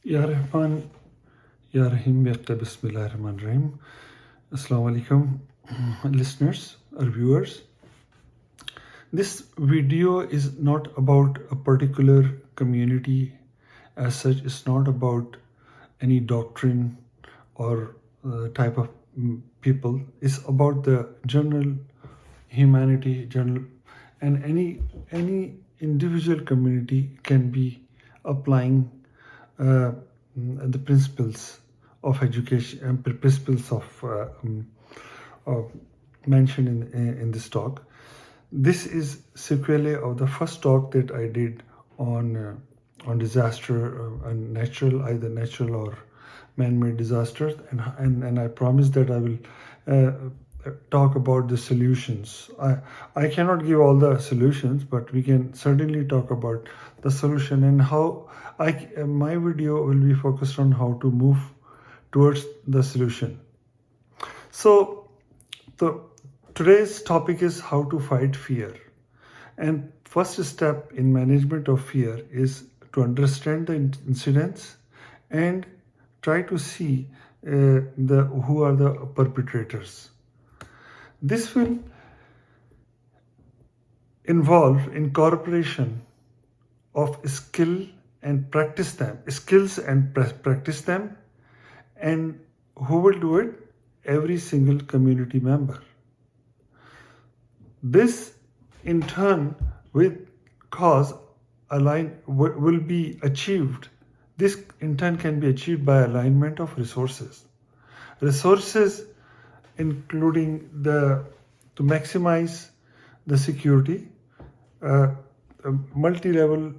Ya Rahman, Ya Rahim, Ya Bismillah Rahman Rahim. Assalamu alaikum, listeners or viewers. This video is not about a particular community as such. It's not about any doctrine or type of people. It's about the general humanity, general, and any individual community can be applying the principles of education and principles of mentioned in this talk. This is sequelae of the first talk that I did on disaster and either natural or man-made disasters, and I promise that I will talk about the solutions. I cannot give all the solutions, but we can certainly talk about the solution and how my video will be focused on how to move towards the solution. So today's topic is how to fight fear. And first step in management of fear is to understand the incidents and try to see who are the perpetrators. This will involve incorporation of skills and practice them, and who will do it? Every single community member. This in turn will be achieved. This in turn can be achieved by alignment of resources. Resources including to maximize the security, multi-level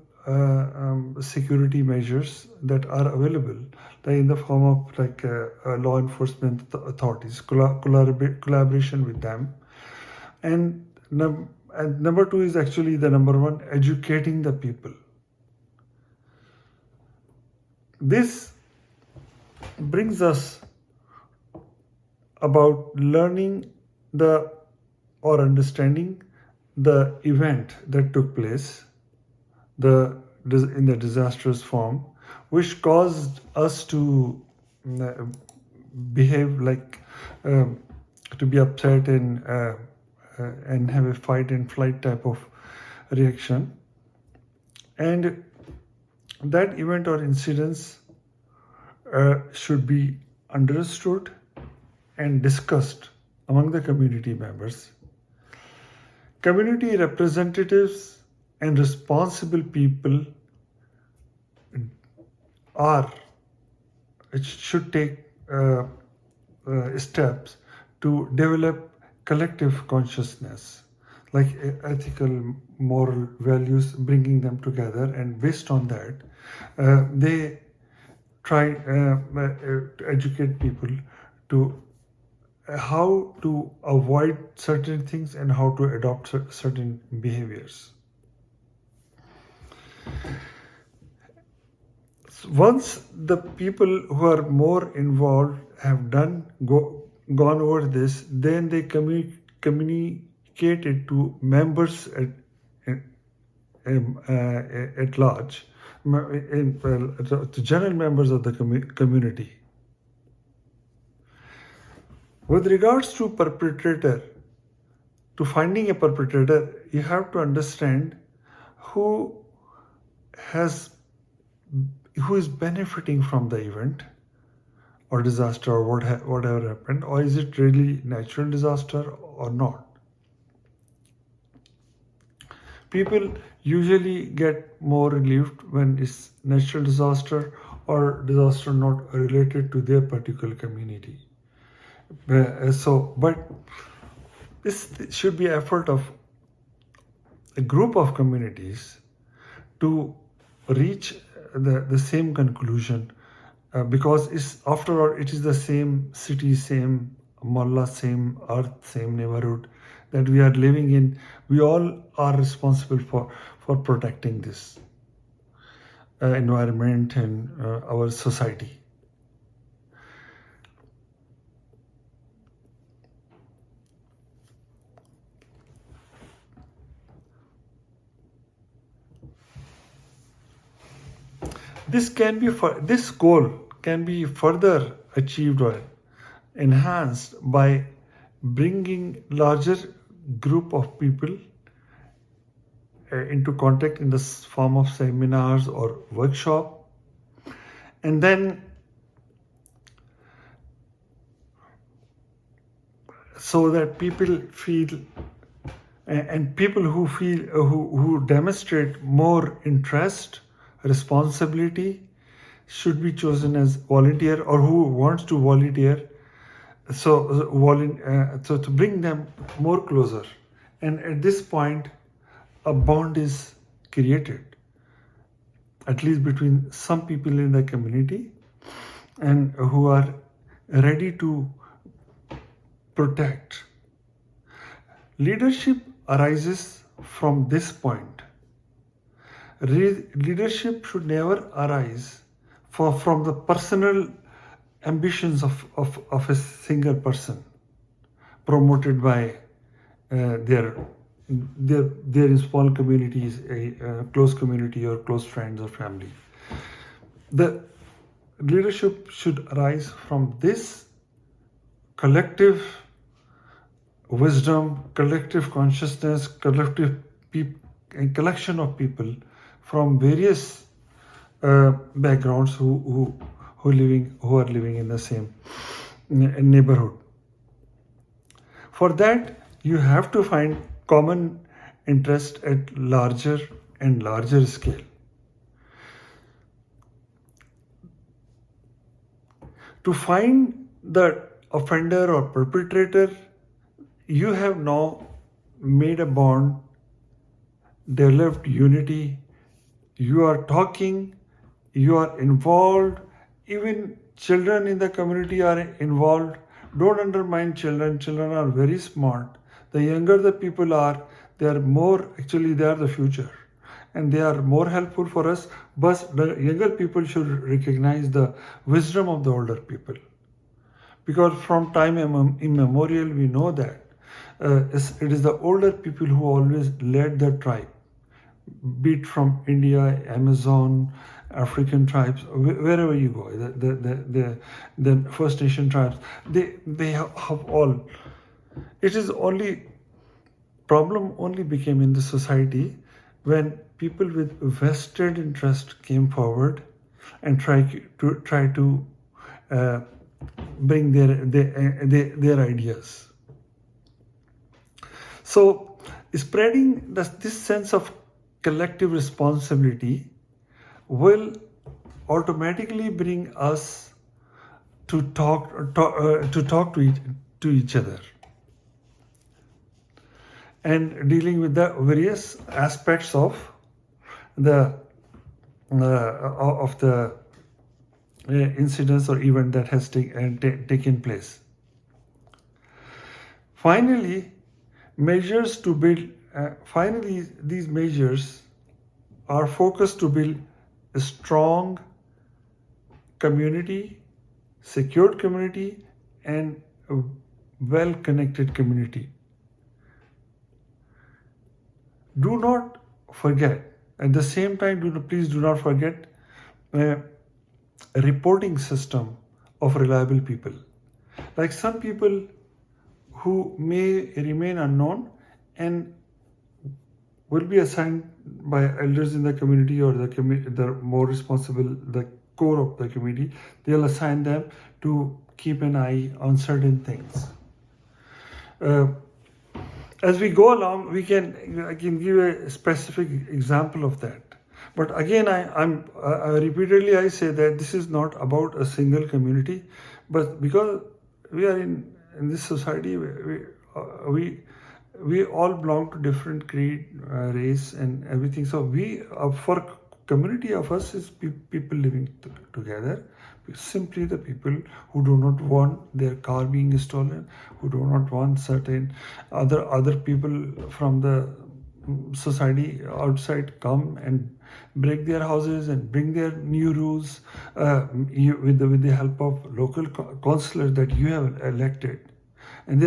security measures that are available, like in the form of law enforcement authorities, collaboration with them, and number two is actually the number one, educating the people. This brings us about learning or understanding the event that took place in the disastrous form, which caused us to behave to be upset and have a fight and flight type of reaction. And that event or incidents should be understood and discussed among the community members. Community representatives and responsible people should take steps to develop collective consciousness, like ethical, moral values, bringing them together, and based on that, they try to educate people to how to avoid certain things and how to adopt certain behaviors. Once the people who are more involved have gone over this, then they communicate it to members at large, to general members of the community. With regards to finding a perpetrator, you have to understand who is benefiting from the event or disaster or whatever happened, or is it really natural disaster or not? People usually get more relieved when it's natural disaster or disaster not related to their particular community. But this should be effort of a group of communities to reach the same conclusion, because after all it is the same city, same mohalla, same earth, same neighborhood that we are living in. We all are responsible for protecting this environment and our society. This goal can be further achieved or enhanced by bringing larger group of people into contact in the form of seminars or workshop, and then so that people feel, and people who feel who demonstrate more interest, responsibility, should be chosen as volunteer, or who wants to volunteer, so to bring them more closer. And at this point a bond is created, at least between some people in the community, and who are ready to protect. Leadership arises from this point. Leadership should never arise from the personal ambitions of a single person, promoted by their small communities, a close community or close friends or family. The leadership should arise from this collective wisdom, collective consciousness, collection of people from various backgrounds who are living in the same neighborhood. For that, you have to find common interest at larger and larger scale. To find the offender or perpetrator, you have now made a bond, developed unity, you are talking, you are involved, even children in the community are involved. Don't undermine children. Children are very smart. The younger the people are, they are the future, and they are more helpful for us. But the younger people should recognize the wisdom of the older people, because from time immemorial we know that it is the older people who always led the tribe, be it from India, Amazon, African tribes, wherever you go, the First Nation tribes, they have all. It is only problem only became in the society when people with vested interest came forward and try to bring their ideas. So spreading this sense of collective responsibility will automatically bring us to talk to each other, and dealing with the various aspects of the incidents or event that has taken place. Finally, these measures are focused to build a strong community, secured community, and a well-connected community. Do not forget, at the same time, please do not forget a reporting system of reliable people. Like some people who may remain unknown and will be assigned by elders in the community or the more responsible, the core of the community, they'll assign them to keep an eye on certain things. As we go along, I can give a specific example of that. But again, I repeatedly I say that this is not about a single community, but because we are in this society, we all belong to different creed, race, and everything. So for community of us is people living together. Simply the people who do not want their car being stolen, who do not want certain other people from the society outside come and break their houses and bring their new rules with the help of local councillors that you have elected, and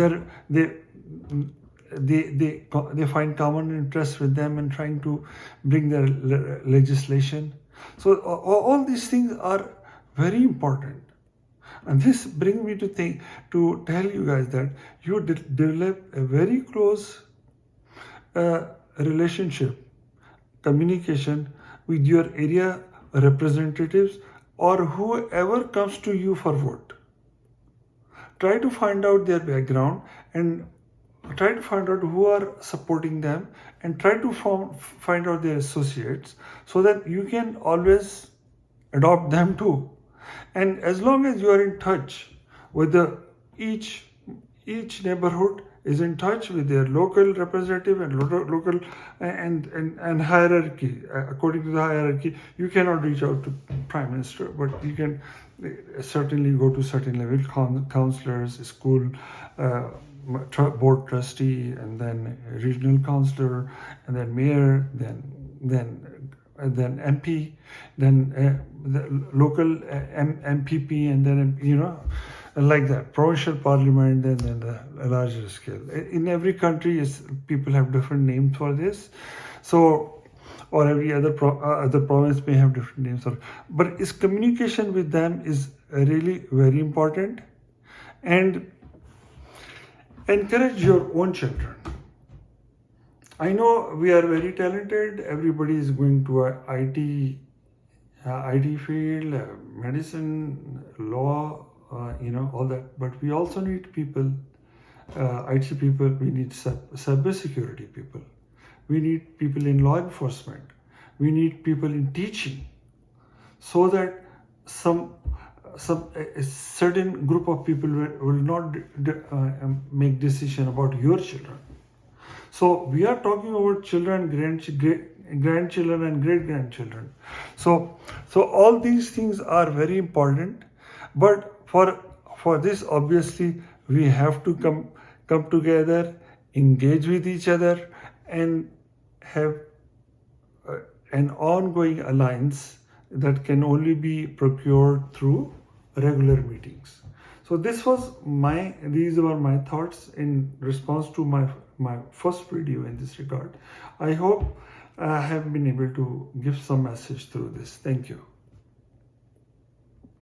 they find common interest with them and trying to bring their legislation. So all these things are very important. And this brings me to tell you guys that you develop a very close relationship, communication with your area representatives or whoever comes to you for vote. Try to find out their background and try to find out who are supporting them and try to find out their associates so that you can always adopt them too. And as long as you are in touch with each neighborhood is in touch with their local representative and local and hierarchy. According to the hierarchy, you cannot reach out to prime minister, but you can certainly go to certain level councillors, school board trustee, and then regional councillor, and then mayor, then MP, then the local MPP, and then like that, provincial parliament, and then the larger scale. In every country, people have different names for this. So, or every other province may have different names. But its communication with them is really very important. And encourage your own children. I know we are very talented. Everybody is going to IT field, medicine, law, all that. But we also need people, IT people. We need cybersecurity people. We need people in law enforcement. We need people in teaching, so that a certain group of people will not make decision about your children. So we are talking about children, grandchildren, and great-grandchildren. So all these things are very important. But for this, obviously, we have to come together, engage with each other, and have an ongoing alliance that can only be procured through regular meetings. So these were my thoughts in response to my first video in this regard. I hope I have been able to give some message through this. Thank you.